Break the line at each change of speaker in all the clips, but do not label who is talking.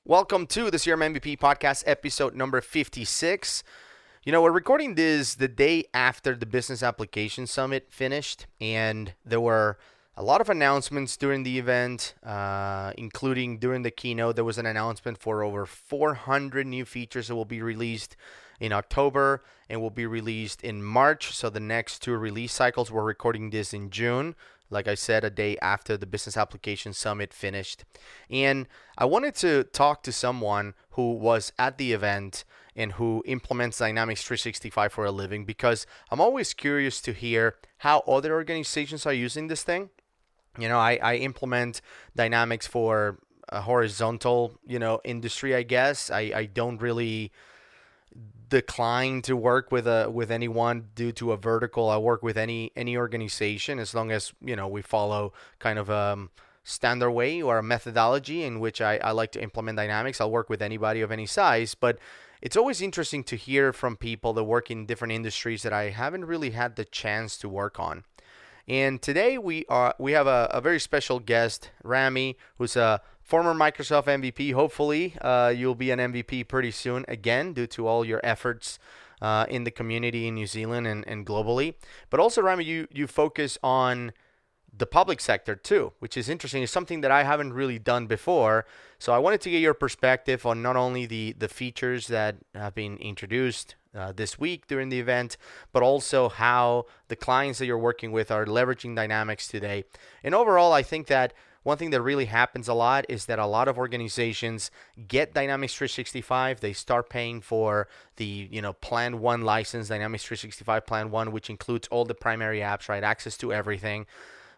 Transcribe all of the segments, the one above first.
Welcome to the CRM MVP podcast, episode number 56. We're recording this the day after the Business Application Summit finished, and there were a lot of announcements during the event, including during the keynote. There was an announcement for over 400 new features that will be released in October and will be released in March. So the next two release cycles, we're recording this in June. Like I said, a day after the Business Application Summit finished. And I wanted to talk to someone who was at the event and who implements Dynamics 365 for a living, because I'm always curious to hear how other organizations are using this thing. I implement Dynamics for a horizontal, industry, I guess. I don't really decline to work with anyone due to a vertical. I work with any organization as long as we follow kind of a standard way or a methodology in which I like to implement Dynamics. I'll work with anybody of any size, but it's always interesting to hear from people that work in different industries that I haven't really had the chance to work on. And today we have a very special guest, Rami, who's a former Microsoft MVP. Hopefully, you'll be an MVP pretty soon again due to all your efforts in the community in New Zealand and globally. But also, Rami, you focus on the public sector too, which is interesting. It's something that I haven't really done before. So I wanted to get your perspective on not only the features that have been introduced this week during the event, but also how the clients that you're working with are leveraging Dynamics today. And overall, I think that one thing that really happens a lot is that a lot of organizations get Dynamics 365. They start paying for the Plan 1 license, Dynamics 365 Plan 1, which includes all the primary apps, right? Access to everything.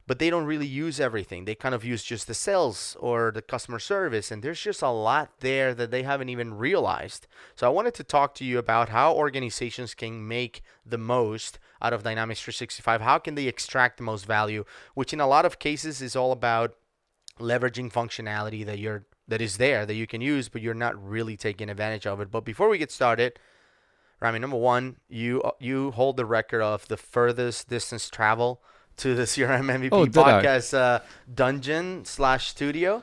But they don't really use everything. They kind of use just the sales or the customer service. And there's just a lot there that they haven't even realized. So I wanted to talk to you about how organizations can make the most out of Dynamics 365. How can they extract the most value, which in a lot of cases is all about leveraging functionality that is there that you can use, but you're not really taking advantage of it. But before we get started, Rami, number one, you hold the record of the furthest distance travel to the CRM MVP podcast dungeon/studio.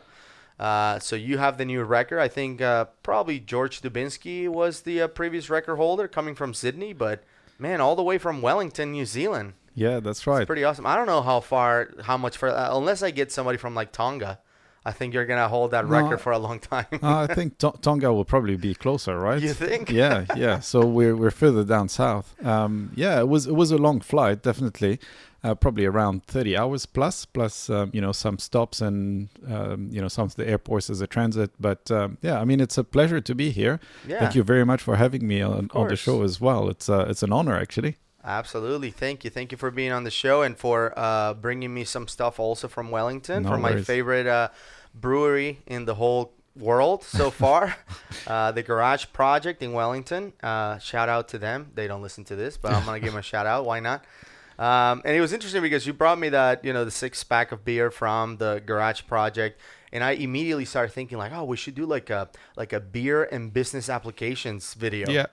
So you have the new record. I think probably George Dubinsky was the previous record holder coming from Sydney, but man, all the way from Wellington, New Zealand.
Yeah, that's right.
It's pretty awesome. I don't know how much further, unless I get somebody from like Tonga. I think you're gonna hold that record for a long time.
I think Tonga will probably be closer, right?
You think?
Yeah. So we're further down south. It was a long flight, definitely. Probably around 30 hours plus some stops and some of the airports as a transit. But it's a pleasure to be here.
Yeah.
Thank you very much for having me on the show as well. It's an honor, actually.
Absolutely. Thank you for being on the show and for bringing me some stuff also from Wellington, from my favorite brewery in the whole world so far, the Garage Project in Wellington. Shout out to them. They don't listen to this, but I'm going to give them a shout out. Why not? And it was interesting because you brought me that, the 6-pack of beer from the Garage Project. And I immediately started thinking like, oh, we should do like a beer and business applications video.
Yeah.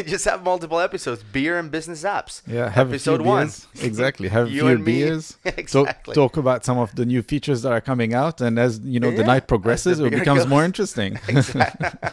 Just have multiple episodes, beer and business apps.
Yeah, have
episode
a few
1.
Beers. Exactly, have a
You
few
and me.
beers.
Exactly.
Talk about some of the new features that are coming out, and as the night progresses, it becomes more interesting.
Exactly.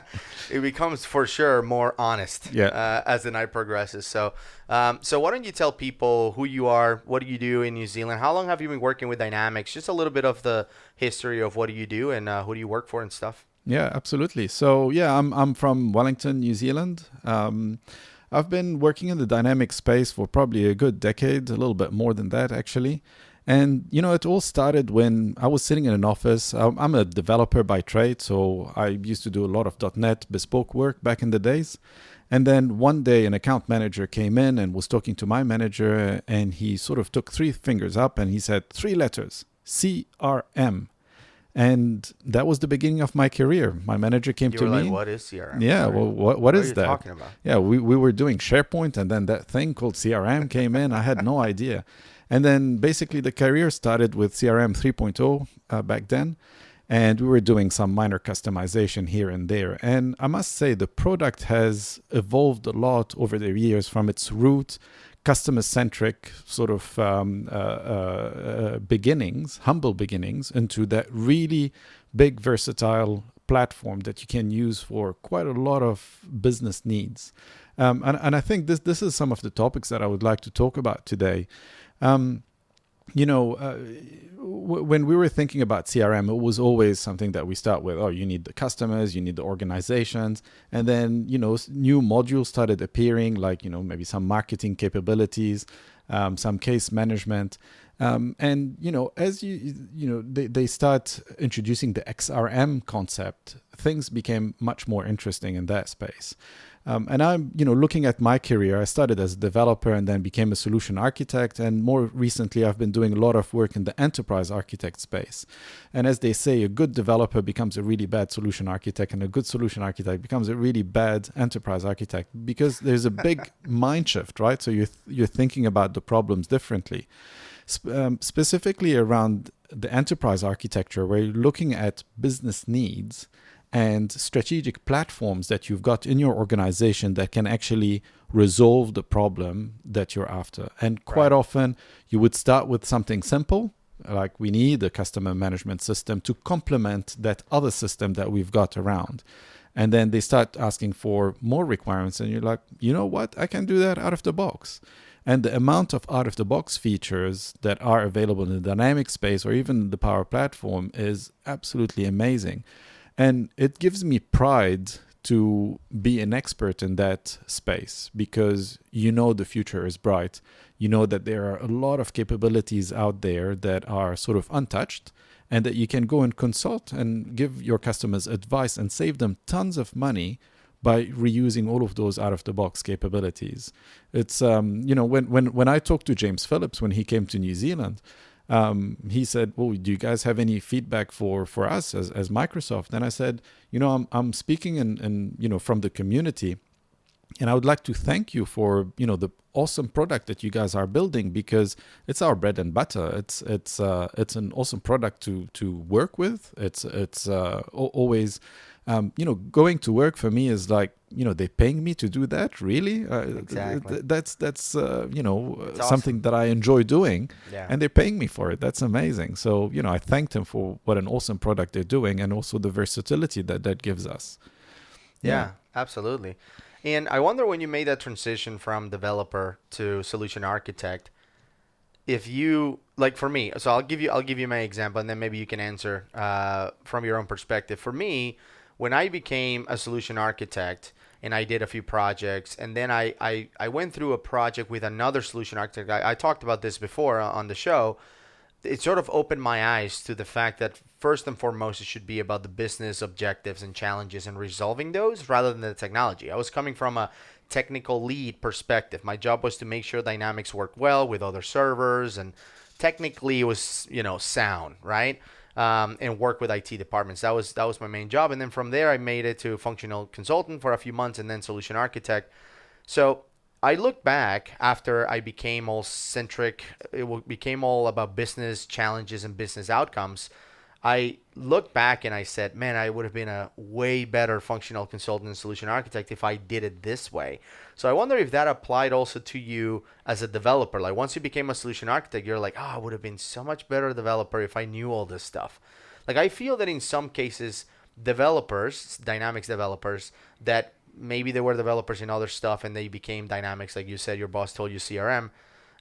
It becomes for sure more honest as the night progresses. So why don't you tell people who you are, what do you do in New Zealand, how long have you been working with Dynamics, just a little bit of the history of what do you do and who do you work for and stuff.
Yeah, absolutely. So I'm from Wellington, New Zealand. I've been working in the Dynamics space for probably a good decade, a little bit more than that actually. And, it all started when I was sitting in an office. I'm a developer by trade, so I used to do a lot of .NET bespoke work back in the days. And then one day an account manager came in and was talking to my manager, and he sort of took 3 fingers up and he said 3 letters, CRM. And that was the beginning of my career. My manager came to me.
Like, what is CRM?
Yeah, well, what is that?
What are you talking about?
Yeah, we were doing SharePoint, and then that thing called CRM came in. I had no idea. And then basically the career started with CRM 3.0 back then. And we were doing some minor customization here and there. And I must say the product has evolved a lot over the years from its root customer-centric sort of beginnings, humble beginnings, into that really big, versatile platform that you can use for quite a lot of business needs. And I think this is some of the topics that I would like to talk about today. Um, when we were thinking about CRM, it was always something that we start with. Oh, you need the customers, you need the organizations. And then, new modules started appearing, like, maybe some marketing capabilities, some case management. And, as they start introducing the XRM concept, things became much more interesting in that space. And I'm, looking at my career, I started as a developer and then became a solution architect. And more recently, I've been doing a lot of work in the enterprise architect space. And as they say, a good developer becomes a really bad solution architect, and a good solution architect becomes a really bad enterprise architect, because there's a big mind shift, right? So you're thinking about the problems differently. Specifically around the enterprise architecture, where you're looking at business needs and strategic platforms that you've got in your organization that can actually resolve the problem that you're after. And quite often you would start with something simple, like we need a customer management system to complement that other system that we've got around. And then they start asking for more requirements, and you're like, you know what, I can do that out of the box. And the amount of out-of-the-box features that are available in the dynamic space or even the Power Platform is absolutely amazing. And it gives me pride to be an expert in that space, because the future is bright. You know that there are a lot of capabilities out there that are sort of untouched, and that you can go and consult and give your customers advice and save them tons of money by reusing all of those out-of-the-box capabilities. It's, when I talked to James Phillips when he came to New Zealand, he said, well, do you guys have any feedback for us as Microsoft? And I said, I'm speaking in from the community, and I would like to thank you for, the awesome product that you guys are building, because it's our bread and butter. It's an awesome product to work with. It's always, going to work for me is like, they're paying me to do that. Really?
Exactly.
That's
It's
something
awesome.
that I enjoy doing,
Yeah.
and they're paying me for it. That's amazing. So, I thanked them for what an awesome product they're doing, and also the versatility that gives us. Yeah.
Yeah, absolutely. And I wonder, when you made that transition from developer to solution architect, if you, like, for me, so I'll give you my example, and then maybe you can answer from your own perspective. For me, when I became a solution architect and I did a few projects, and then I went through a project with another solution architect. I talked about this before on the show. It sort of opened my eyes to the fact that first and foremost, it should be about the business objectives and challenges and resolving those rather than the technology. I was coming from a technical lead perspective. My job was to make sure Dynamics worked well with other servers, and technically it was, sound, right? And work with IT departments. That was my main job. And then from there, I made it to functional consultant for a few months, and then solution architect. So I look back after I became all centric, became all about business challenges and business outcomes. I look back and I said, man, I would have been a way better functional consultant and solution architect if I did it this way. So I wonder if that applied also to you as a developer. Like, once you became a solution architect, you're like, oh, I would have been so much better developer if I knew all this stuff. Like, I feel that in some cases, developers, Dynamics developers, that maybe they were developers in other stuff and they became Dynamics, like you said, your boss told you CRM.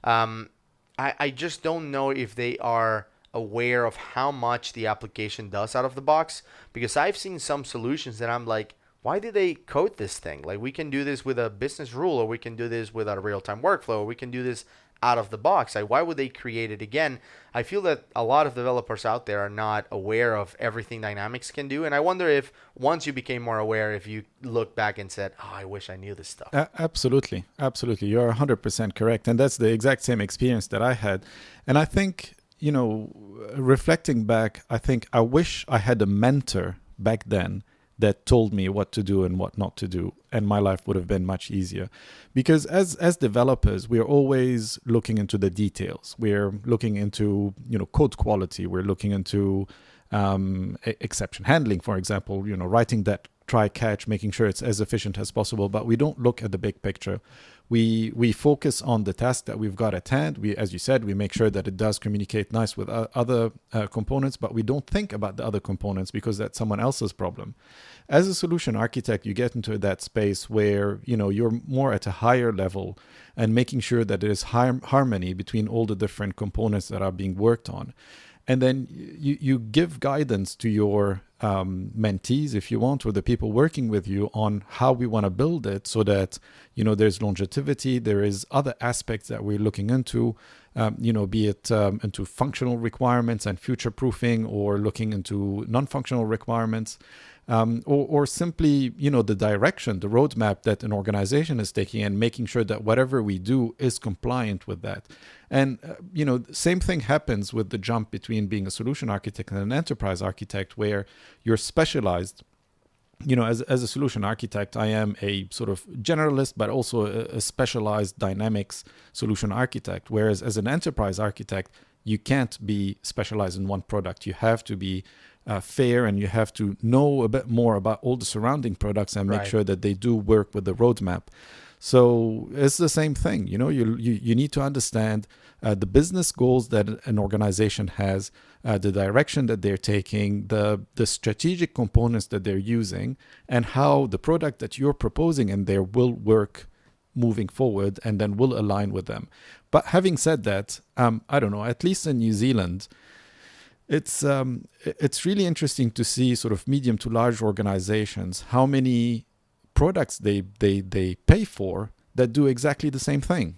I just don't know if they are aware of how much the application does out of the box, because I've seen some solutions that I'm like, why did they code this thing? Like, we can do this with a business rule, or we can do this with a real-time workflow, or we can do this out of the box. Like, why would they create it again? I feel that a lot of developers out there are not aware of everything Dynamics can do, and I wonder if once you became more aware, if you look back and said, oh, I wish I knew this stuff.
Absolutely. Absolutely. You're 100% correct. And that's the exact same experience that I had. And I think, reflecting back, I think I wish I had a mentor back then that told me what to do and what not to do, and my life would have been much easier. Because as developers, we're always looking into the details. We're looking into code quality. We're looking into exception handling, for example. Writing that try catch, making sure it's as efficient as possible, but we don't look at the big picture. We focus on the task that we've got at hand. We, as you said, we make sure that it does communicate nice with other components, but we don't think about the other components because that's someone else's problem. As a solution architect, you get into that space where you're more at a higher level and making sure that there is harmony between all the different components that are being worked on. And then you give guidance to your mentees, if you want, or the people working with you on how we want to build it so that, there's longevity, there is other aspects that we're looking into, be it into functional requirements and future proofing, or looking into non-functional requirements. Or simply, the direction, the roadmap that an organization is taking, and making sure that whatever we do is compliant with that. And, same thing happens with the jump between being a solution architect and an enterprise architect, where you're specialized. As a solution architect, I am a sort of generalist, but also a specialized dynamics solution architect. Whereas as an enterprise architect, you can't be specialized in one product. You have to be fair, and you have to know a bit more about all the surrounding products and make sure that they do work with the roadmap. So it's the same thing. You need to understand the business goals that an organization has, the direction that they're taking, the strategic components that they're using, and how the product that you're proposing in there will work moving forward, and then will align with them. But having said that, I don't know, at least in New Zealand, it's really interesting to see sort of medium to large organizations, how many products they pay for that do exactly the same thing.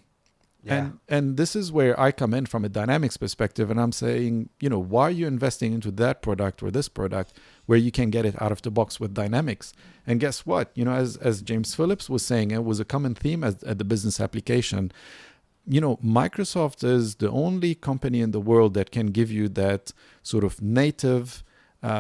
Yeah. And this is where I come in from a dynamics perspective, and I'm saying, why are you investing into that product or this product where you can get it out of the box with dynamics? And guess what? As James Phillips was saying, it was a common theme at the business application. Microsoft is the only company in the world that can give you that sort of native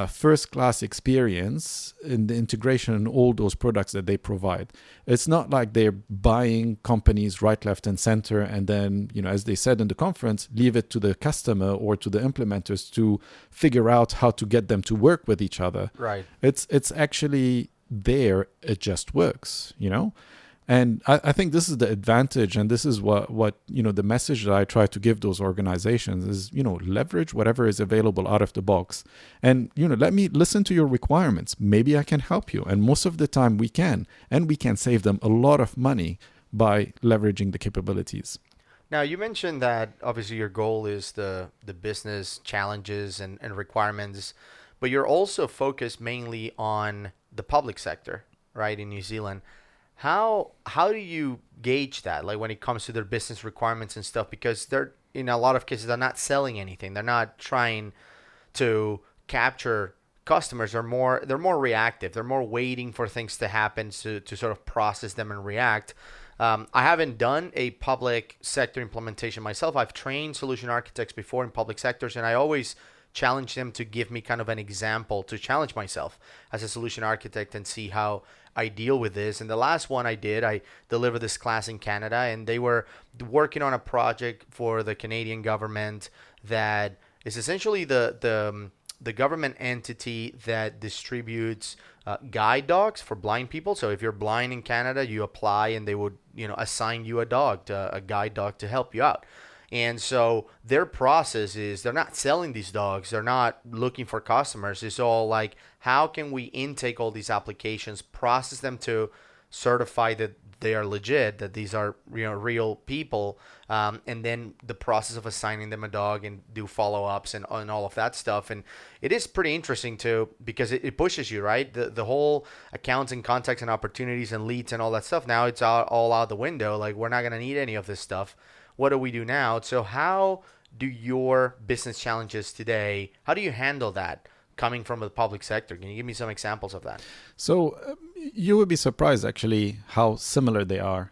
first-class experience in the integration in all those products that they provide. It's not like they're buying companies right, left, and center, and then, as they said in the conference, leave it to the customer or to the implementers to figure out how to get them to work with each other.
Right.
It's actually there. It just works, And I think this is the advantage, and this is what the message that I try to give those organizations is, leverage whatever is available out of the box, and let me listen to your requirements. Maybe I can help you, and most of the time we can, and we can save them a lot of money by leveraging the capabilities.
Now, you mentioned that obviously your goal is the business challenges and requirements, but you're also focused mainly on the public sector, right, in New Zealand. How do you gauge that, like when it comes to their business requirements and stuff? Because they're, in a lot of cases, they're not selling anything. They're not trying to capture customers. They're more reactive. They're more waiting for things to happen to sort of process them and react. I haven't done a public sector implementation myself. I've trained solution architects before in public sectors, and I always challenge them to give me kind of an example to challenge myself as a solution architect and see how I deal with this. And the last one I did, I delivered this class in Canada, and they were working on a project for the Canadian government that is essentially the government entity that distributes guide dogs for blind people. So if you're blind in Canada, you apply and they would assign you a guide dog to help you out. And so their process is they're not selling these dogs. They're not looking for customers. It's all like, how can we intake all these applications, process them to certify that they are legit, that these are real people, and then the process of assigning them a dog and do follow-ups and all of that stuff. And it is pretty interesting too, because it pushes you, right? The whole accounts and contacts and opportunities and leads and all that stuff, now it's all out the window. Like, we're not going to need any of this stuff. What do we do now? So how do your business challenges today, how do you handle that coming from the public sector? Can you give me some examples of that?
So you would be surprised actually how similar they are.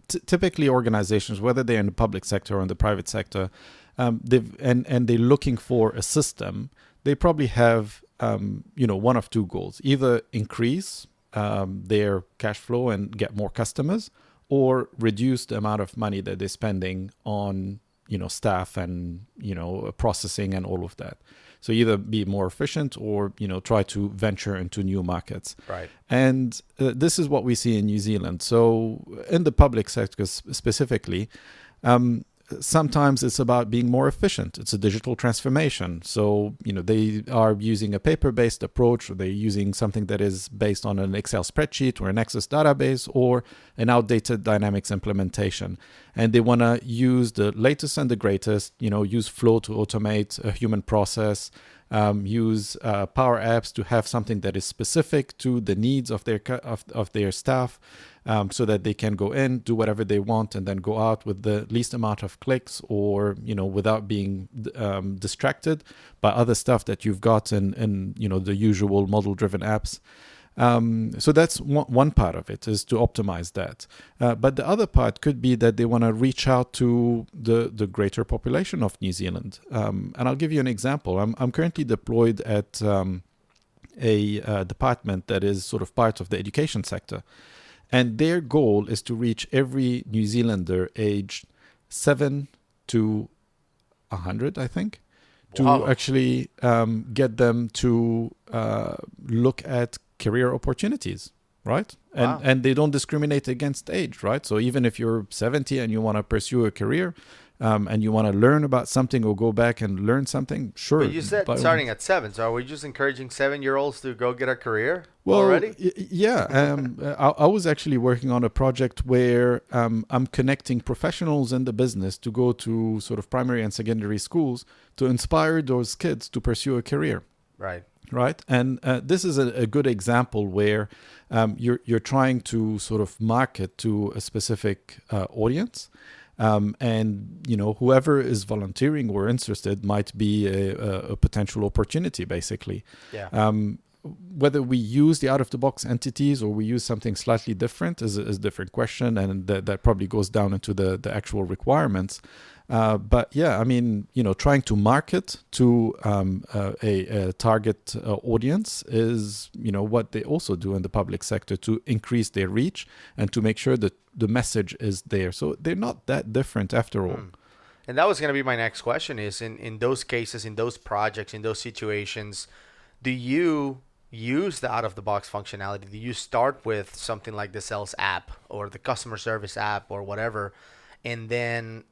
Typically organizations, whether they're in the public sector or in the private sector, they're looking for a system, they probably have one of two goals: either increase their cash flow and get more customers, or reduce the amount of money that they're spending on staff and processing and all of that. So either be more efficient or, try to venture into new markets.
Right.
And this is what we see in New Zealand. So in the public sector specifically, sometimes it's about being more efficient. It's a digital transformation. So, they are using a paper-based approach, or they're using something that is based on an Excel spreadsheet or an Access database or an outdated Dynamics implementation. And they want to use the latest and the greatest, use Flow to automate a human process, use Power Apps to have something that is specific to the needs of their staff, so that they can go in, do whatever they want, and then go out with the least amount of clicks, or without being distracted by other stuff that you've got in the usual model-driven apps. So that's one part of it, is to optimize that. But the other part could be that they want to reach out to the greater population of New Zealand. And I'll give you an example. I'm currently deployed at a department that is sort of part of the education sector. And their goal is to reach every New Zealander aged 7 to 100, I think, to actually get them to look at career opportunities, right? And they don't discriminate against age, right? So even if you're 70 and you want to pursue a career, and you want to learn about something or go back and learn something, sure.
But you said starting at 7, so are we just encouraging 7-year-olds to go get a career already?
Yeah. I was actually working on a project where I'm connecting professionals in the business to go to sort of primary and secondary schools to inspire those kids to pursue a career. Right. And this is a good example where you're trying to sort of market to a specific audience. And whoever is volunteering or interested might be a potential opportunity, basically. Whether we use the out-of-the-box entities or we use something slightly different is a different question, and that probably goes down into the actual requirements. But yeah, I mean, trying to market to a target audience is, what they also do in the public sector to increase their reach and to make sure that the message is there. So they're not that different after all.
And that was going to be my next question is, in those cases, in those projects, in those situations, do you use the out-of-the-box functionality? Do you start with something like the sales app or the customer service app or whatever, and then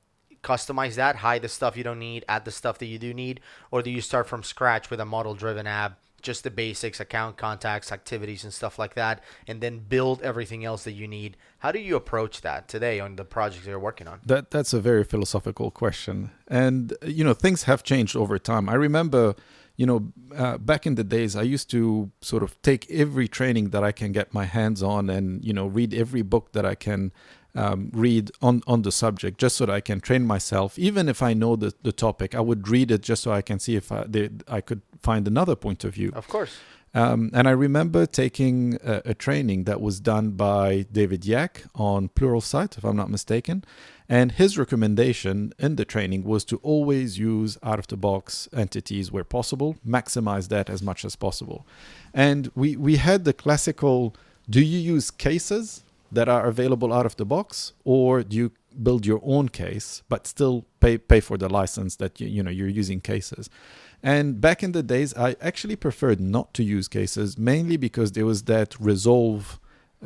customize that, hide the stuff you don't need, add the stuff that you do need? Or do you start from scratch with a model-driven app, just the basics, account contacts, activities, and stuff like that, and then build everything else that you need? How do you approach that today on the projects you're working on?
That's a very philosophical question. And, things have changed over time. I remember, back in the days, I used to sort of take every training that I can get my hands on and, read every book that I can read on the subject, just so that I can train myself. Even if I know the topic, I would read it just so I can see if I could find another point of view.
Of course.
And I remember taking a training that was done by David Yak on Pluralsight, if I'm not mistaken. And his recommendation in the training was to always use out-of-the-box entities where possible, maximize that as much as possible. And we had the classical, do you use cases that are available out of the box, or do you build your own case but still pay for the license that you're using cases? And back in the days, I actually preferred not to use cases, mainly because there was that resolve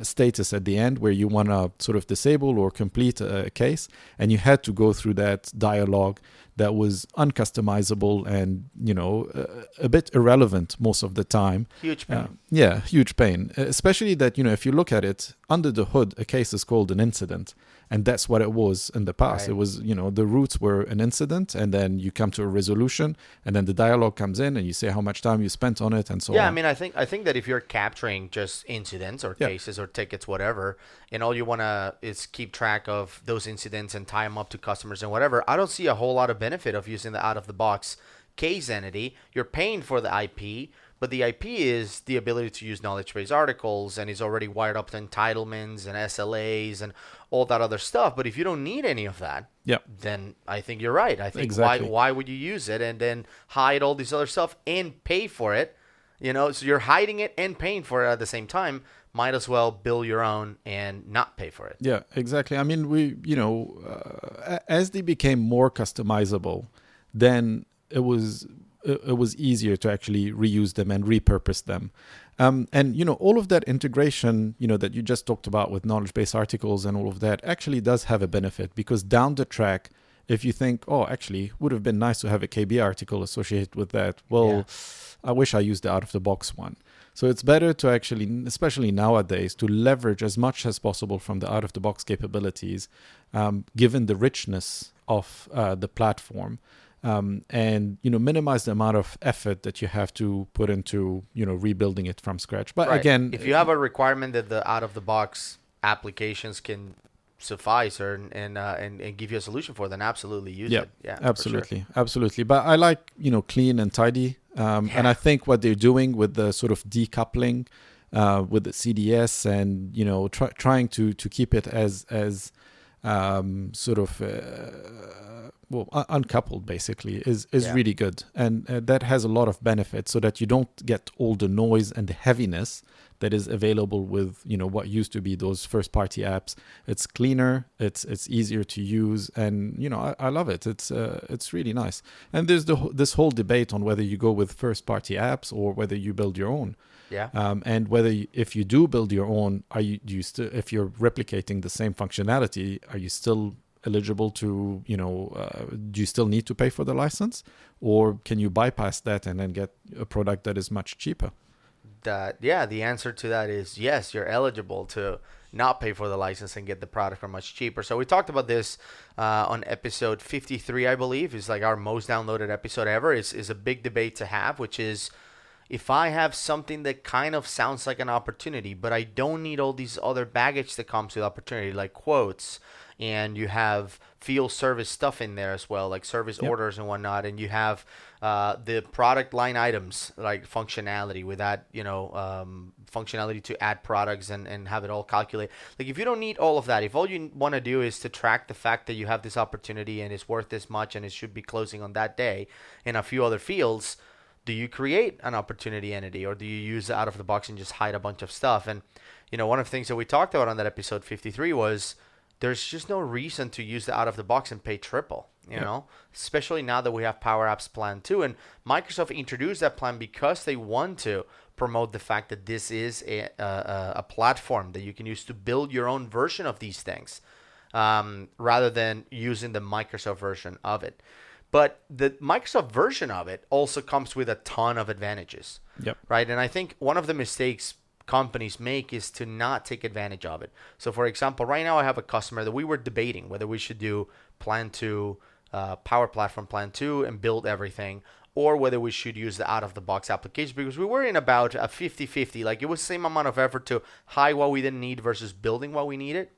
status at the end where you want to sort of disable or complete a case, and you had to go through that dialogue that was uncustomizable and a bit irrelevant most of the time.
Huge pain.
Huge pain, especially that if you look at it under the hood, a case is called an incident, and that's what it was in the past.
Right.
It was the roots were an incident, and then you come to a resolution, and then the dialogue comes in and you say how much time you spent on it and so on.
I mean, I think that if you're capturing just incidents or cases or tickets, whatever, and all you want to is keep track of those incidents and tie them up to customers and whatever, I don't see a whole lot of benefit of using the out-of-the-box case entity. You're paying for the IP, but the IP is the ability to use Knowledgebase articles, and is already wired up to entitlements and SLAs and all that other stuff. But if you don't need any of that, then I think you're right. I think
exactly.
why would you use it and then hide all this other stuff and pay for it? So you're hiding it and paying for it at the same time. Might as well build your own and not pay for it.
Yeah, exactly. I mean, as they became more customizable, then it was it was easier to actually reuse them and repurpose them. And all of that integration, that you just talked about with knowledge base articles and all of that actually does have a benefit, because down the track, if you think, oh, actually, would have been nice to have a KB article associated with that. Well, I wish I used the out of the box one. So it's better to actually, especially nowadays, to leverage as much as possible from the out of the box capabilities, given the richness of the platform. And minimize the amount of effort that you have to put into rebuilding it from scratch. But again,
if you have a requirement that the out of the box applications can suffice and give you a solution for, then absolutely use it. Yeah,
absolutely. But I like clean and tidy. And I think what they're doing with the sort of decoupling with the CDS and trying to keep it as sort of uncoupled basically is really good, and that has a lot of benefits, so that you don't get all the noise and the heaviness that is available with what used to be those first party apps. It's cleaner, it's easier to use, and I love it. It's really nice. And there's this whole debate on whether you go with first party apps or whether you build your own. And whether if you do build your own, do you still, if you're replicating the same functionality, are you still eligible to do you still need to pay for the license, or can you bypass that and then get a product that is much cheaper?
The answer to that is yes, you're eligible to not pay for the license and get the product for much cheaper. So we talked about this on episode 53, I believe. It's like our most downloaded episode ever. Is a big debate to have, which is, if I have something that kind of sounds like an opportunity, but I don't need all these other baggage that comes with opportunity, like quotes, and you have field service stuff in there as well, like service orders and whatnot, and you have the product line items, like functionality with that, functionality to add products and have it all calculate. Like, if you don't need all of that, if all you want to do is to track the fact that you have this opportunity and it's worth this much and it should be closing on that day and a few other fields, do you create an opportunity entity, or do you use out of the box and just hide a bunch of stuff? And one of the things that we talked about on that episode 53 was there's just no reason to use the out of the box and pay triple, especially now that we have Power Apps Plan 2. And Microsoft introduced that plan because they want to promote the fact that this is a platform that you can use to build your own version of these things, rather than using the Microsoft version of it. But the Microsoft version of it also comes with a ton of advantages, right? And I think one of the mistakes companies make is to not take advantage of it. So, for example, right now I have a customer that we were debating whether we should do Plan 2, Power Platform Plan 2 and build everything, or whether we should use the out-of-the-box application, because we were in about a 50-50. Like, it was the same amount of effort to hide what we didn't need versus building what we needed.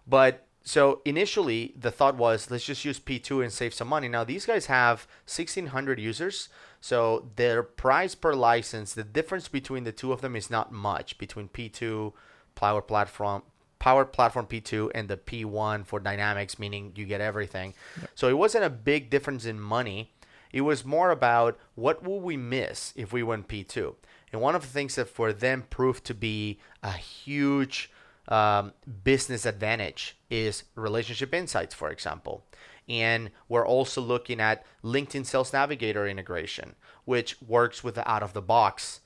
But so initially, the thought was, let's just use P2 and save some money. Now, these guys have 1,600 users, so their price per license, the difference between the two of them is not much, between P2, Power Platform P2, and the P1 for Dynamics, meaning you get everything. So it wasn't a big difference in money. It was more about what will we miss if we went P2. And one of the things that for them proved to be a huge business advantage is relationship insights, for example. And we're also looking at LinkedIn Sales Navigator integration, which works with the out-of-the-box,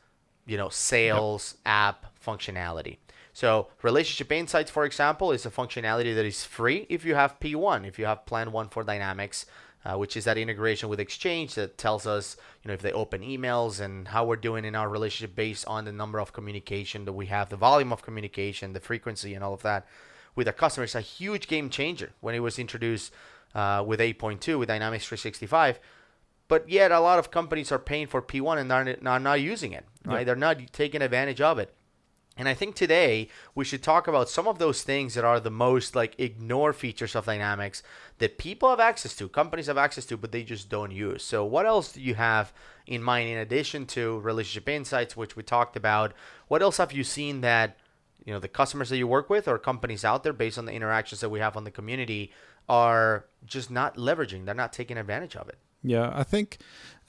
sales app functionality. So relationship insights, for example, is a functionality that is free if you have P1, if you have Plan 1 for Dynamics, which is that integration with Exchange that tells us, if they open emails and how we're doing in our relationship based on the number of communication that we have, the volume of communication, the frequency, and all of that with a customer. It's a huge game changer when it was introduced with 8.2 with Dynamics 365. But yet a lot of companies are paying for P1 and are not using it, right? They're not taking advantage of it. And I think today we should talk about some of those things that are the most ignored features of Dynamics that people have access to, companies have access to, but they just don't use. So what else do you have in mind in addition to relationship insights, which we talked about? What else have you seen that the customers that you work with or companies out there, based on the interactions that we have on the community, are just not leveraging? They're not taking advantage of it.
Yeah, I think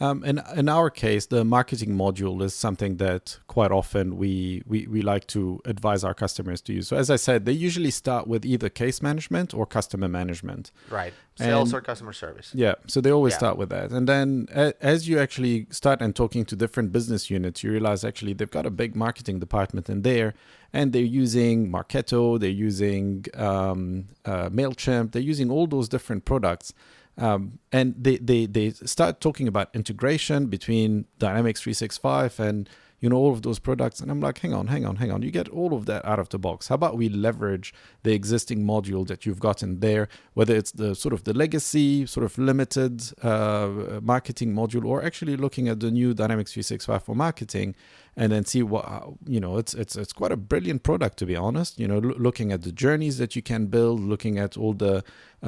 in our case, the marketing module is something that quite often we like to advise our customers to use. So as I said, they usually start with either case management or customer management.
Right. Sales
And
or customer service.
yeah, so they always
Yeah.
start with that. And then as you actually start and talking to different business units, you realize actually they've got a big marketing department in there, and they're using Marketo, they're using MailChimp, they're using all those different products. And they start talking about integration between Dynamics 365 and all of those products. And I'm like, hang on. You get all of that out of the box. How about we leverage the existing module that you've gotten there, whether it's the sort of the legacy, sort of limited marketing module, or actually looking at the new Dynamics 365 for marketing, and then see what it's quite a brilliant product, to be honest. Looking at the journeys that you can build, looking at all the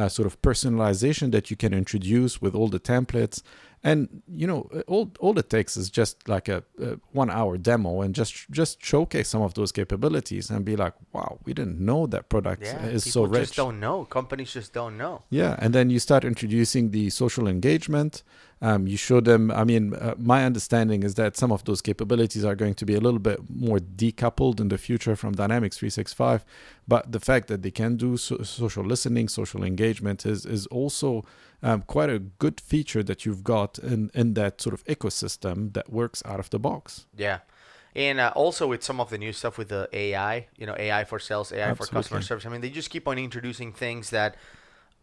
sort of personalization that you can introduce with all the templates. And all it takes is just like a 1 hour demo, and just showcase some of those capabilities and be like, wow, we didn't know that product is so rich.
People just don't know. Companies just don't know.
Yeah, and then you start introducing the social engagement. You show them, my understanding is that some of those capabilities are going to be a little bit more decoupled in the future from Dynamics 365. But the fact that they can do social listening, social engagement is also quite a good feature that you've got in that sort of ecosystem that works out of the box.
Yeah. And also with some of the new stuff with the AI, AI for sales, AI for customer service. They just keep on introducing things that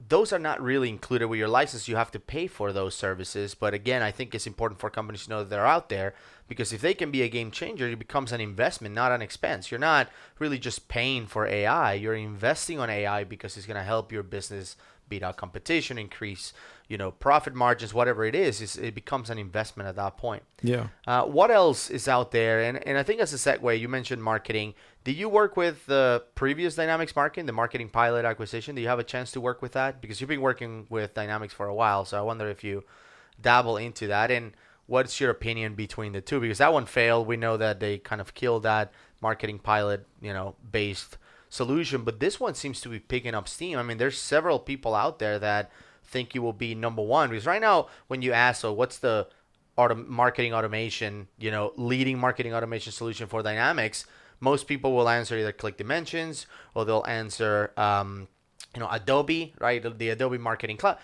those are not really included with your license. You have to pay for those services. But again, I think it's important for companies to know that they're out there, because if they can be a game changer, it becomes an investment, not an expense. You're not really just paying for AI. You're investing on AI because it's going to help your business beat out competition, increase, profit margins, whatever it is, it becomes an investment at that point.
Yeah.
What else is out there? And I think as a segue, you mentioned marketing. Did you work with the previous Dynamics marketing, the marketing pilot acquisition? Do you have a chance to work with that? Because you've been working with Dynamics for a while, so I wonder if you dabble into that. And what's your opinion between the two? Because that one failed. We know that they kind of killed that marketing pilot, based solution. But this one seems to be picking up steam. There's several people out there that think you will be number one. Because right now, when you ask, so what's the marketing automation, leading marketing automation solution for Dynamics, most people will answer either Click Dimensions, or they'll answer Adobe, right? The Adobe Marketing Cloud.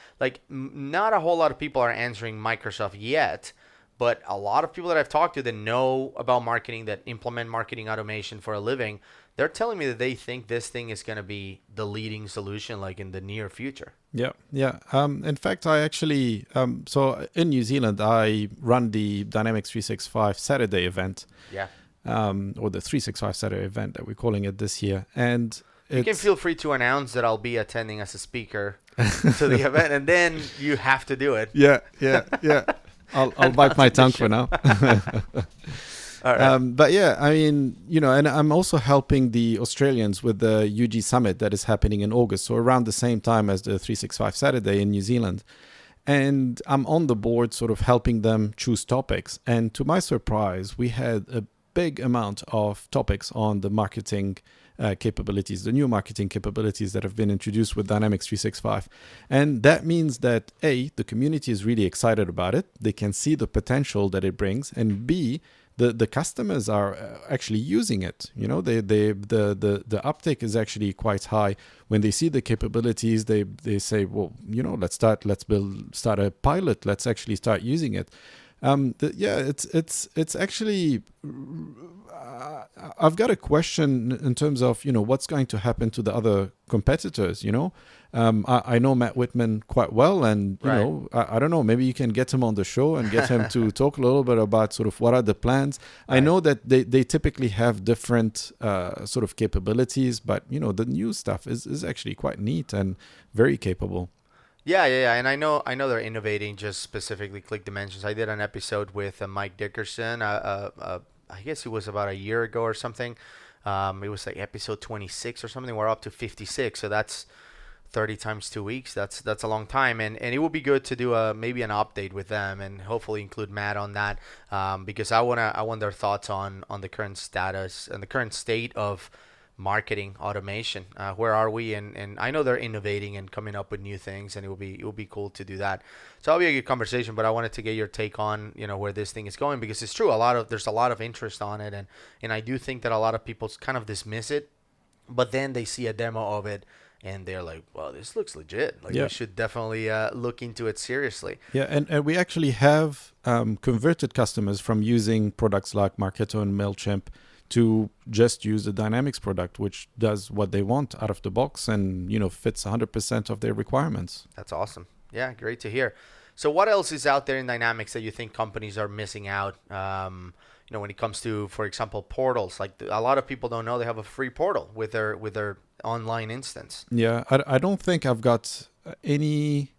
Not a whole lot of people are answering Microsoft yet, but a lot of people that I've talked to that know about marketing, that implement marketing automation for a living, they're telling me that they think this thing is going to be the leading solution in the near future.
Yeah. In fact, I actually, so in New Zealand, I run the Dynamics 365 Saturday event.
Yeah.
Or the 365 Saturday event that we're calling it this year. And
you can feel free to announce that I'll be attending as a speaker to the event, and then you have to do it.
Yeah. I'll bite my tongue for now.
All right.
But yeah, and I'm also helping the Australians with the UG Summit that is happening in August, so around the same time as the 365 Saturday in New Zealand. And I'm on the board sort of helping them choose topics. And to my surprise, we had a big amount of topics on the marketing capabilities, the new marketing capabilities that have been introduced with Dynamics 365. And that means that A, the community is really excited about it. They can see the potential that it brings. And B, the customers are actually using it. The uptake is actually quite high. When they see the capabilities, they say, well, let's start a pilot. Let's actually start using it. It's actually, I've got a question in terms of, what's going to happen to the other competitors, I know Matt Whitman quite well, and,
Right.
I don't know, maybe you can get him on the show and get him to talk a little bit about sort of what are the plans.
Right.
I know that they typically have different sort of capabilities, but, the new stuff is actually quite neat and very capable.
Yeah, and I know they're innovating, just specifically Click Dimensions. I did an episode with Mike Dickerson. I guess it was about a year ago or something. It was episode 26 or something. We're up to 56, so that's 30 times 2 weeks. That's a long time, and it would be good to do maybe an update with them, and hopefully include Matt on that, because I want their thoughts on the current status and the current state of marketing automation. Where are we? And I know they're innovating and coming up with new things, and it will be cool to do that. So that'll be a good conversation. But I wanted to get your take on where this thing is going, because it's true. There's a lot of interest on it, and I do think that a lot of people kind of dismiss it, but then they see a demo of it and they're like, well, this looks legit. Like,
Yeah.
we should definitely look into it seriously.
Yeah, and we actually have converted customers from using products like Marketo and MailChimp to just use the Dynamics product, which does what they want out of the box and, fits 100% of their requirements.
That's awesome. Yeah, great to hear. So what else is out there in Dynamics that you think companies are missing out? When it comes to, for example, portals. Like, a lot of people don't know they have a free portal with their online instance.
Yeah, I don't think I've got any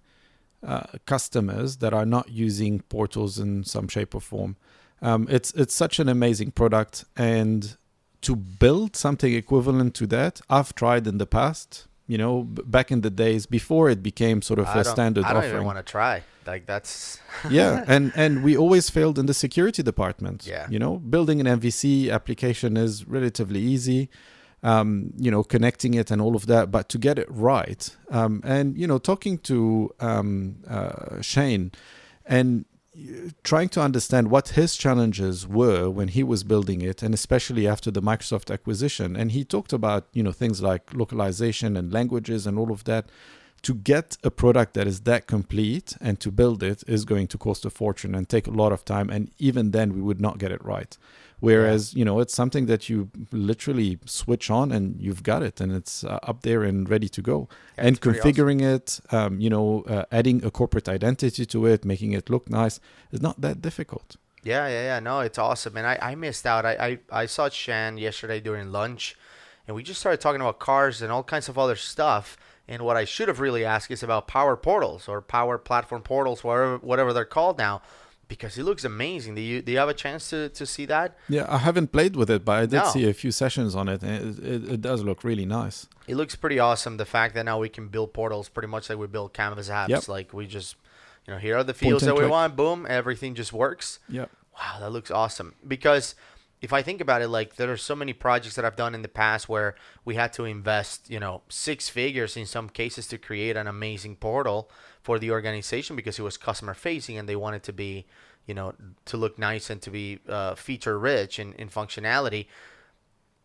customers that are not using portals in some shape or form. It's such an amazing product, and to build something equivalent to that, I've tried in the past. Back in the days before it became sort of a standard offering.
I don't even want to try. Like, that's
yeah, and we always failed in the security department.
Yeah.
Building an MVC application is relatively easy. Connecting it and all of that, but to get it right, and talking to Shane and trying to understand what his challenges were when he was building it, and especially after the Microsoft acquisition. And he talked about things like localization and languages and all of that. To get a product that is that complete and to build it is going to cost a fortune and take a lot of time, and even then we would not get it right. Whereas, it's something that you literally switch on and you've got it, and it's up there and ready to go.
Yeah,
and configuring it, adding a corporate identity to it, making it look nice is not that difficult.
Yeah. No, it's awesome. And I missed out. I saw Shan yesterday during lunch, and we just started talking about cars and all kinds of other stuff. And what I should have really asked is about Power Portals or Power Platform Portals, whatever they're called now, because it looks amazing. Do you have a chance to see that?
Yeah, I haven't played with it, but I did see a few sessions on it, and it does look really nice.
It looks pretty awesome. The fact that now we can build portals pretty much like we build Canvas apps.
Yep.
Like, we just, here are the fields that we want. Boom, everything just works.
Yeah.
Wow, that looks awesome. Because if I think about it, like, there are so many projects that I've done in the past where we had to invest, 6 figures in some cases to create an amazing portal for the organization because it was customer facing and they wanted to be, to look nice and to be feature rich in functionality.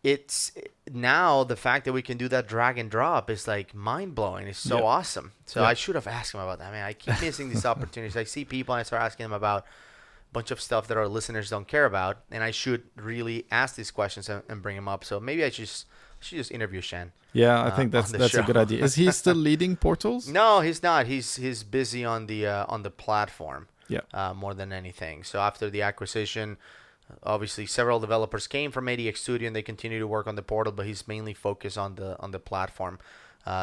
It's now the fact that we can do that drag and drop is like mind blowing. It's so awesome. So I should have asked him about that. Man, I keep missing these opportunities. I see people and I start asking them about bunch of stuff that our listeners don't care about, and I should really ask these questions and bring them up. So maybe I should just interview Shan.
Yeah, I think that's a good idea. Is he still leading portals?
No, he's not. He's busy on the platform.
Yeah.
More than anything. So after the acquisition, obviously several developers came from ADX Studio and they continue to work on the portal, but he's mainly focused on the platform.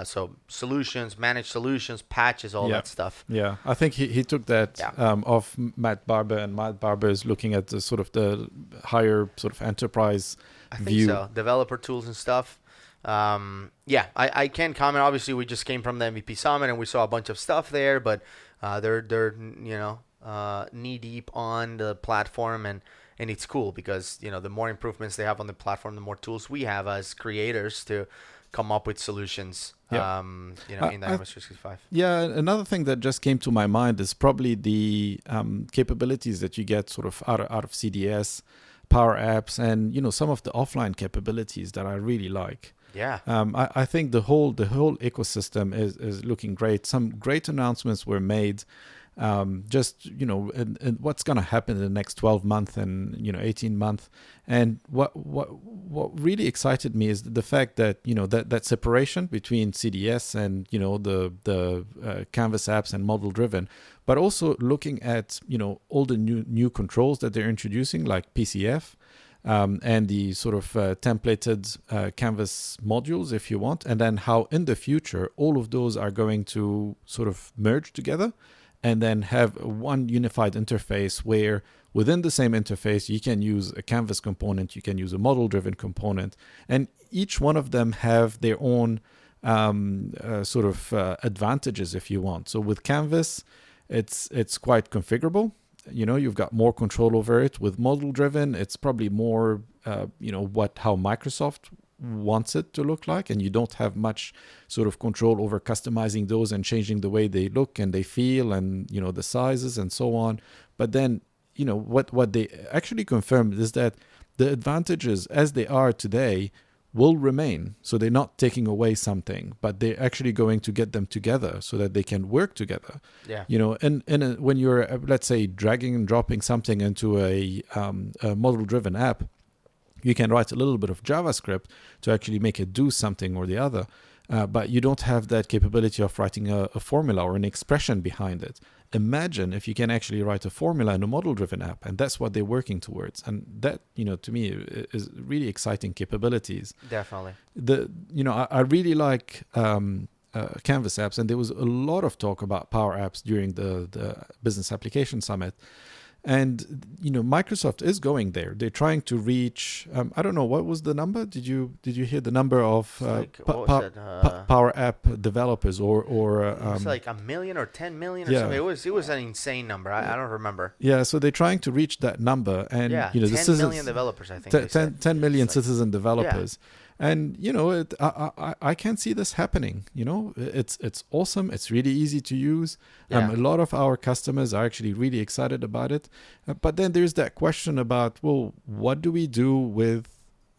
So solutions, managed solutions, patches, all that stuff.
Yeah, I think he took that off Matt Barber, and Matt Barber is looking at the sort of the higher sort of enterprise view.
I think so. Developer tools and stuff. I can comment. Obviously, we just came from the MVP Summit and we saw a bunch of stuff there, but they're knee deep on the platform, and it's cool because the more improvements they have on the platform, the more tools we have as creators to come up with solutions in Dynamics 365.
Yeah, another thing that just came to my mind is probably the capabilities that you get sort of out of CDS, Power Apps, and some of the offline capabilities that I really like.
Yeah.
I think the whole ecosystem is looking great. Some great announcements were made. And what's going to happen in the next 12 months and 18 months. And what really excited me is the fact that that separation between CDS and the Canvas apps and model driven, but also looking at all the new controls that they're introducing, like PCF. And the sort of templated Canvas modules, if you want, and then how in the future all of those are going to sort of merge together and then have one unified interface where within the same interface you can use a Canvas component, you can use a model-driven component, and each one of them have their own sort of advantages, if you want. So with Canvas, it's quite configurable. You've got more control over it. With model driven, it's probably more how Microsoft wants it to look like, and you don't have much sort of control over customizing those and changing the way they look and they feel, and the sizes and so on. But then what they actually confirmed is that the advantages as they are today will remain. So they're not taking away something, but they're actually going to get them together so that they can work together.
Yeah.
And when you're, let's say, dragging and dropping something into a model-driven app, you can write a little bit of JavaScript to actually make it do something or the other. But you don't have that capability of writing a formula or an expression behind it. Imagine if you can actually write a formula in a model-driven app, and that's what they're working towards. And that, to me, is really exciting capabilities.
Definitely.
I really like Canvas apps, and there was a lot of talk about Power Apps during the Business Application Summit. And Microsoft is going there. They're trying to reach. I don't know, what was the number. Did you hear the number of Power App developers or
it's like 1 million or 10 million or something. It was an insane number. I don't remember.
Yeah, so they're trying to reach that number, and
10 million developers. I think
10 million citizen developers. Yeah. And I can see this happening. It's awesome. It's really easy to use. A lot of our customers are actually really excited about it. But then there's that question about, well, what do we do with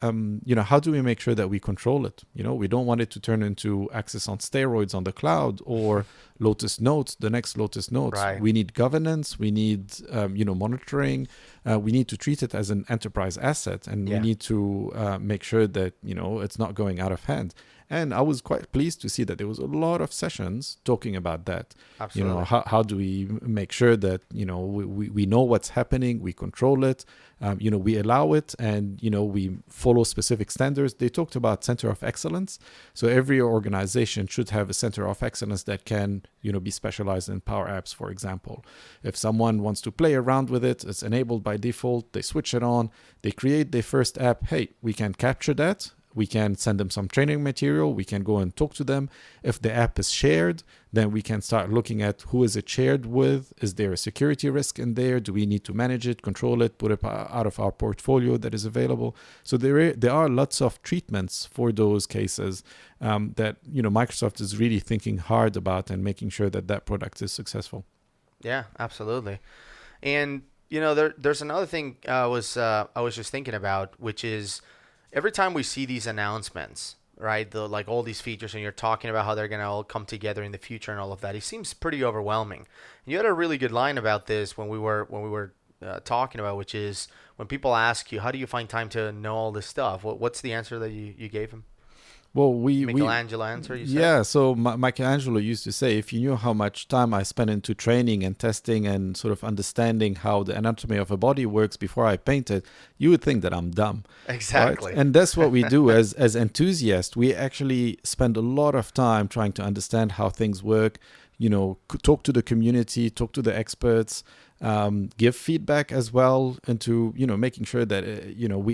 how do we make sure that we control it? We don't want it to turn into Access on steroids on the cloud or Lotus Notes, the next Lotus Notes.
Right.
We need governance. We need, monitoring. We need to treat it as an enterprise asset, and we need to make sure that, it's not going out of hand. And I was quite pleased to see that there was a lot of sessions talking about that.
Absolutely.
How do we make sure that, we know what's happening, we control it, we allow it, and, we follow specific standards. They talked about center of excellence. So every organization should have a center of excellence that can, be specialized in Power Apps, for example. If someone wants to play around with it, it's enabled by default. They switch it on. They create their first app. Hey, we can capture that. We can send them some training material. We can go and talk to them. If the app is shared, then we can start looking at who is it shared with. Is there a security risk in there? Do we need to manage it, control it, put it out of our portfolio that is available? So there are lots of treatments for those cases that Microsoft is really thinking hard about and making sure that product is successful.
Yeah, absolutely. And there's another thing I was just thinking about, which is, every time we see these announcements, right, like all these features, and you're talking about how they're going to all come together in the future and all of that, it seems pretty overwhelming. And you had a really good line about this when we were talking about, which is when people ask you, how do you find time to know all this stuff? What's the answer that you gave him?
Well,
Michelangelo answer, you said?
Yeah, so Michelangelo used to say, if you knew how much time I spend into training and testing and sort of understanding how the anatomy of a body works before I paint it, you would think that I'm dumb.
Exactly.
Right? And that's what we do as enthusiasts. We actually spend a lot of time trying to understand how things work, talk to the community, talk to the experts, give feedback as well into, making sure that,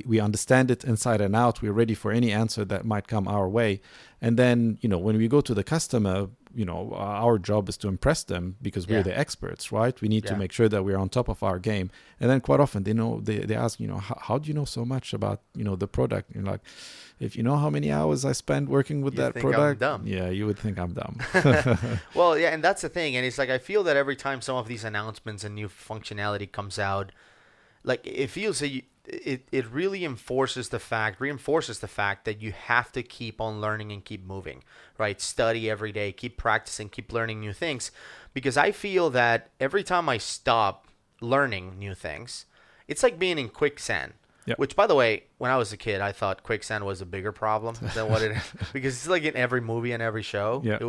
we understand it inside and out. We're ready for any answer that might come our way. And then, when we go to the customer, our job is to impress them because we're the experts, right? We need to make sure that we're on top of our game. And then quite often they ask, how do you know so much about, the product? And like, if you know how many hours I spend working with that product, yeah, you would think I'm dumb.
Well, yeah, and that's the thing. And it's like, I feel that every time some of these announcements and new functionality comes out, like, it feels that it really reinforces the fact that you have to keep on learning and keep moving, right? Study every day, keep practicing, keep learning new things. Because I feel that every time I stop learning new things, it's like being in quicksand. Yep. Which, by the way, when I was a kid, I thought quicksand was a bigger problem than what it is. Because it's like in every movie and every show. Yep.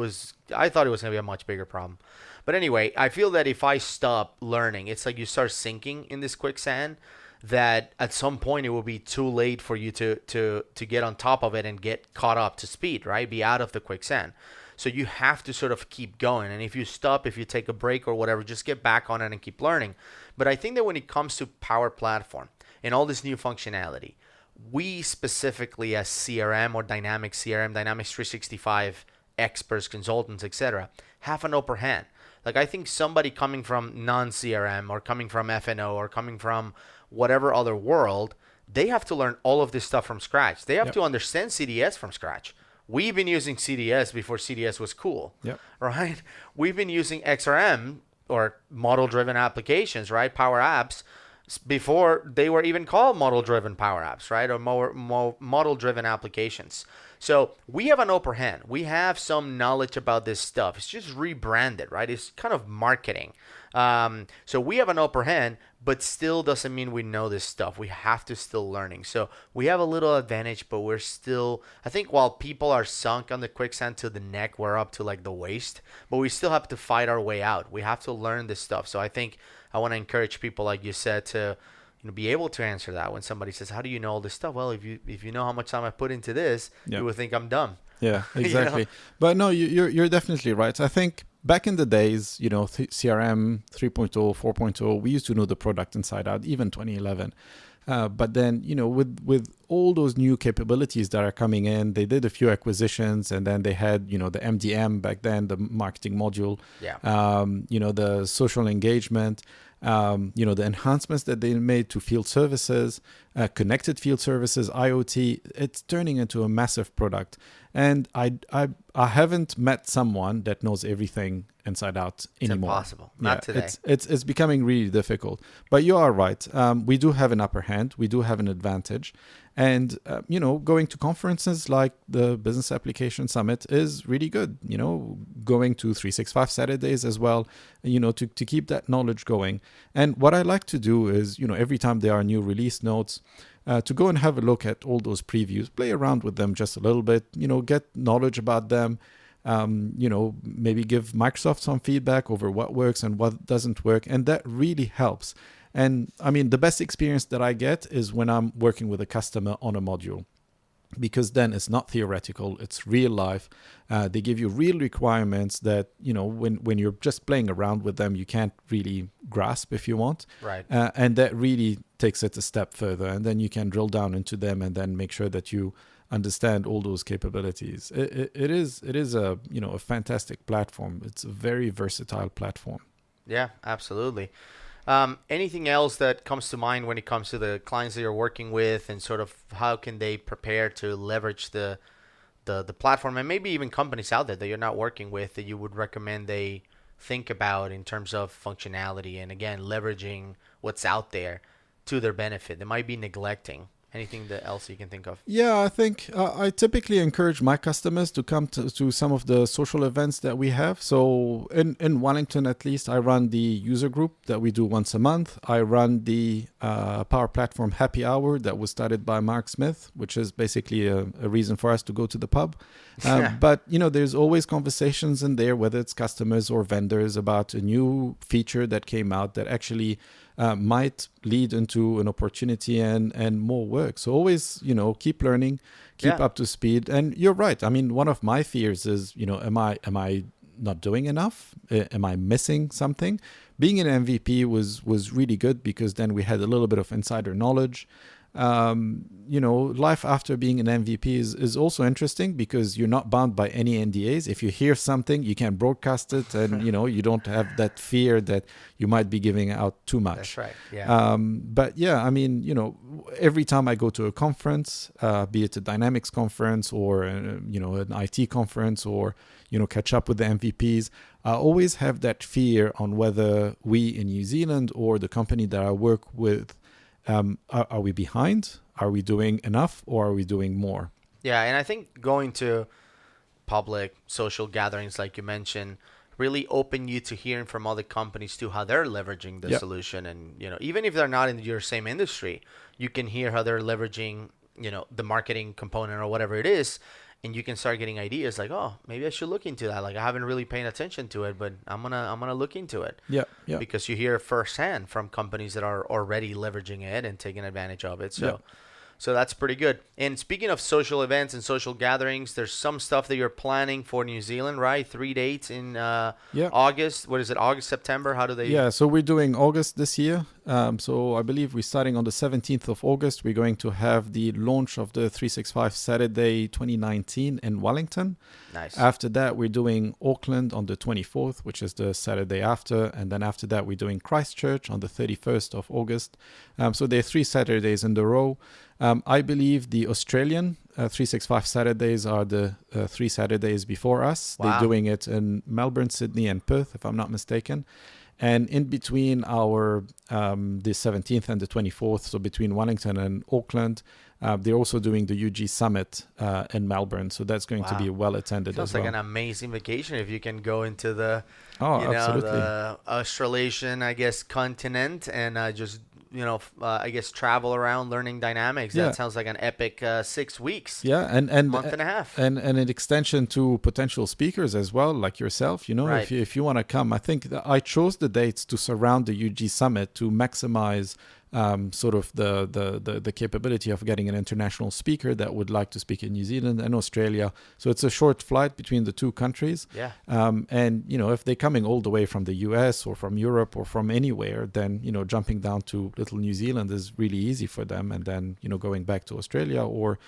I thought it was going to be a much bigger problem. But anyway, I feel that if I stop learning, it's like you start sinking in this quicksand, that at some point it will be too late for you to get on top of it and get caught up to speed, right? Be out of the quicksand. So you have to sort of keep going. And if you stop, if you take a break or whatever, just get back on it and keep learning. But I think that when it comes to Power Platform and all this new functionality, we specifically as CRM or Dynamics CRM, Dynamics 365 experts, consultants, etc., have an upper hand. Like, I think somebody coming from non-CRM or coming from F&O or coming from whatever other world, they have to learn all of this stuff from scratch. They have to understand CDS from scratch. We've been using CDS before CDS was cool, right? We've been using XRM or model-driven applications, right? Power Apps before they were even called model-driven Power Apps, right? Or more model-driven applications. So we have an upper hand. We have some knowledge about this stuff. It's just rebranded, right? It's kind of marketing. So we have an upper hand, but still doesn't mean we know this stuff. We have to still learning. So we have a little advantage, but we're still, I think while people are sunk on the quicksand to the neck, we're up to like the waist, but we still have to fight our way out. We have to learn this stuff. So I think I want to encourage people, like you said, to be able to answer that when somebody says, how do you know all this stuff? Well, if you know how much time I put into this, you would think I'm dumb.
Yeah, exactly. But no, you're definitely right. I think back in the days, CRM 3.0, 4.0, we used to know the product inside out, even 2011. But then, with all those new capabilities that are coming in, they did a few acquisitions, and then they had, the MDM back then, the marketing module, the social engagement, the enhancements that they made to field services, connected field services, IoT. It's turning into a massive product. And I haven't met someone that knows everything inside out anymore.
It's impossible. Not today.
It's becoming really difficult. But you are right. We do have an upper hand. We do have an advantage. And, going to conferences like the Business Application Summit is really good. Going to 365 Saturdays as well, to keep that knowledge going. And what I like to do is, every time there are new release notes, to go and have a look at all those previews, play around with them just a little bit, get knowledge about them, maybe give Microsoft some feedback over what works and what doesn't work. And that really helps. And I mean, the best experience that I get is when I'm working with a customer on a module, because then it's not theoretical, it's real life. They give you real requirements that, when you're just playing around with them, you can't really grasp if you want.
Right.
And that really takes it a step further. And then you can drill down into them and then make sure that you understand all those capabilities. It is a fantastic platform. It's a very versatile platform.
Yeah, absolutely. Anything else that comes to mind when it comes to the clients that you're working with, and sort of how can they prepare to leverage the platform, and maybe even companies out there that you're not working with that you would recommend they think about in terms of functionality and, again, leveraging what's out there to their benefit? They might be neglecting. Anything else you can think of?
Yeah, I think I typically encourage my customers to come to some of the social events that we have. So in Wellington, at least, I run the user group that we do once a month. I run the Power Platform Happy Hour that was started by Mark Smith, which is basically a reason for us to go to the pub. But, there's always conversations in there, whether it's customers or vendors, about a new feature that came out that actually might lead into an opportunity and more work. So always, keep learning, keep up to speed. And you're right. I mean, one of my fears is, am I not doing enough? Am I missing something? Being an MVP was really good, because then we had a little bit of insider knowledge. Life after being an MVP is also interesting, because you're not bound by any NDAs. If you hear something, you can broadcast it, and you don't have that fear that you might be giving out too much.
That's right. Yeah.
But yeah, I mean, every time I go to a conference, be it a Dynamics conference or an IT conference, or catch up with the MVPs, I always have that fear on whether we in New Zealand or the company that I work with, are we behind? Are we doing enough, or are we doing more?
Yeah, and I think going to public social gatherings, like you mentioned, really open you to hearing from other companies too, how they're leveraging the solution. And even if they're not in your same industry, you can hear how they're leveraging the marketing component or whatever it is, and you can start getting ideas like, oh, maybe I should look into that. Like, I haven't really paid attention to it, but I'm gonna look into it.
Yeah.
Because you hear firsthand from companies that are already leveraging it and taking advantage of it. So that's pretty good. And speaking of social events and social gatherings, there's some stuff that you're planning for New Zealand, right? 3 dates in August. What is it? August, September? How do they?
Yeah. So we're doing August this year. So I believe we're starting on the 17th of August. We're going to have the launch of the 365 Saturday 2019 in Wellington.
Nice.
After that, we're doing Auckland on the 24th, which is the Saturday after. And then after that, we're doing Christchurch on the 31st of August. So there are 3 Saturdays in a row. I believe the Australian 365 Saturdays are the 3 Saturdays before us.
Wow.
They're doing it in Melbourne, Sydney, and Perth, if I'm not mistaken. And in between our the 17th and the 24th, so between Wellington and Auckland, they're also doing the UG Summit in Melbourne. So that's going to be well attended as well.
Sounds like an amazing vacation if you can go into the,
absolutely.
the Australasian, I guess, continent and just I guess travel around learning dynamics. That sounds like an epic 6 weeks.
Yeah, and
month and a half.
And an extension to potential speakers as well, like yourself.
Right.
If you want to come, I think that I chose the dates to surround the UG Summit to maximize sort of the capability of getting an international speaker that would like to speak in New Zealand and Australia. So it's a short flight between the 2 countries.
Yeah.
And if they're coming all the way from the US or from Europe or from anywhere, then jumping down to little New Zealand is really easy for them. And then going back to Australia or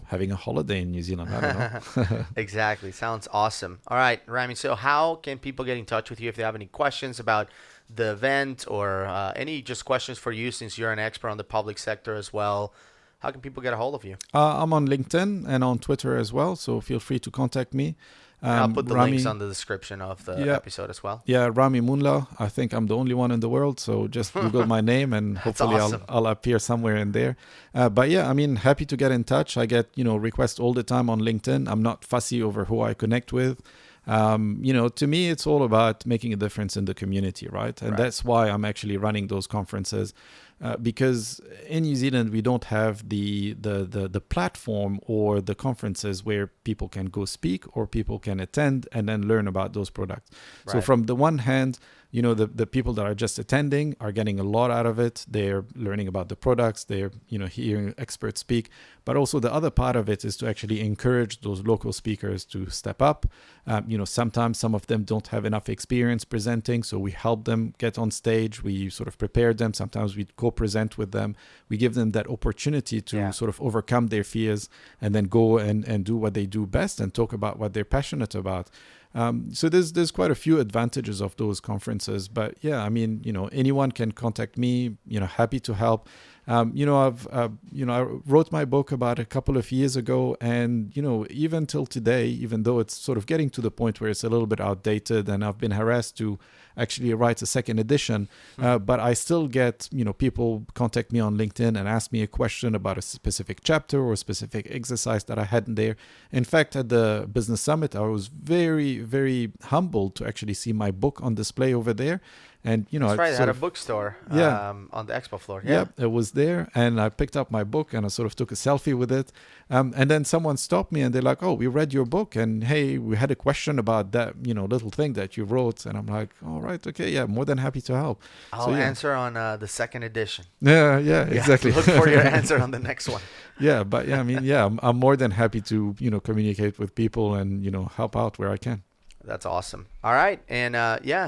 having a holiday in New Zealand. I don't know.
Exactly. Sounds awesome. All right, Rami. So how can people get in touch with you if they have any questions about the event or any just questions for you, since you're an expert on the public sector as well? How can people get a hold of you?
I'm on LinkedIn and on Twitter as well, so feel free to contact me.
I'll put the links on the description of the episode as well.
Yeah, Rami Mounla. I think I'm the only one in the world, so just Google my name and hopefully
awesome.
I'll appear somewhere in there. But yeah, I mean, happy to get in touch. I get requests all the time on LinkedIn. I'm not fussy over who I connect with. To me, it's all about making a difference in the community, right? And that's why I'm actually running those conferences. Because in New Zealand, we don't have the platform or the conferences where people can go speak or people can attend and then learn about those products. Right. So from the one hand, the people that are just attending are getting a lot out of it. They're learning about the products. They're, hearing experts speak. But also the other part of it is to actually encourage those local speakers to step up. Sometimes some of them don't have enough experience presenting, so we help them get on stage. We sort of prepare them. Sometimes we co-present with them. We give them that opportunity to sort of overcome their fears and then go and do what they do best and talk about what they're passionate about. So there's quite a few advantages of those conferences, but yeah, I mean, anyone can contact me, happy to help. I wrote my book about a couple of years ago, and, even till today, even though it's sort of getting to the point where it's a little bit outdated and I've been harassed to actually write a second edition, but I still get, people contact me on LinkedIn and ask me a question about a specific chapter or a specific exercise that I had in there. In fact, at the Business Summit, I was very, very humbled to actually see my book on display over there. And
that's right. I had a bookstore on the expo floor.
Yeah, it was there, and I picked up my book and I sort of took a selfie with it. And then someone stopped me and they're like, "Oh, we read your book, and hey, we had a question about that, little thing that you wrote." And I'm like, "All right, okay, yeah, more than happy to help."
I'll answer on the second edition.
Yeah, exactly.
Look for your answer on the next one.
Yeah, but yeah, I mean, yeah, I'm more than happy to communicate with people and help out where I can.
That's awesome. All right. And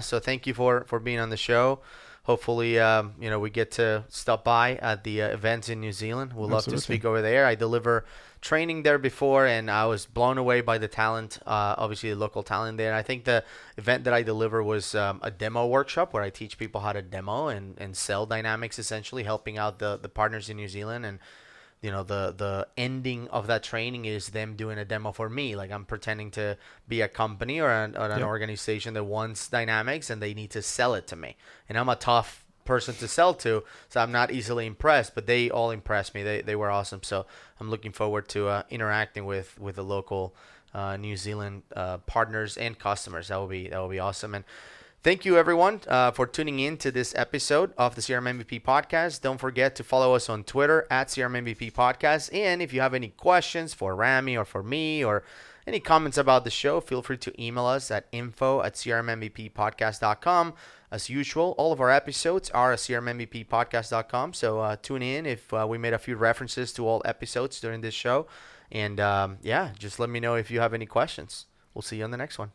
so thank you for being on the show. Hopefully, we get to stop by at the events in New Zealand. We'll love to speak over there. I deliver training there before, and I was blown away by the talent, obviously the local talent there. And I think the event that I deliver was a demo workshop where I teach people how to demo and sell dynamics, essentially helping out the partners in New Zealand. And the ending of that training is them doing a demo for me. Like, I'm pretending to be a company or an organization that wants dynamics and they need to sell it to me. And I'm a tough person to sell to, so I'm not easily impressed, but they all impressed me. They were awesome. So I'm looking forward to interacting with the local New Zealand partners and customers. That will be awesome. And thank you, everyone, for tuning in to this episode of the CRM MVP Podcast. Don't forget to follow us on Twitter at CRM MVP Podcast. And if you have any questions for Rami or for me or any comments about the show, feel free to email us at info@crmmvppodcast.com. As usual, all of our episodes are at crmmvppodcast.com. So tune in if we made a few references to all episodes during this show. And just let me know if you have any questions. We'll see you on the next one.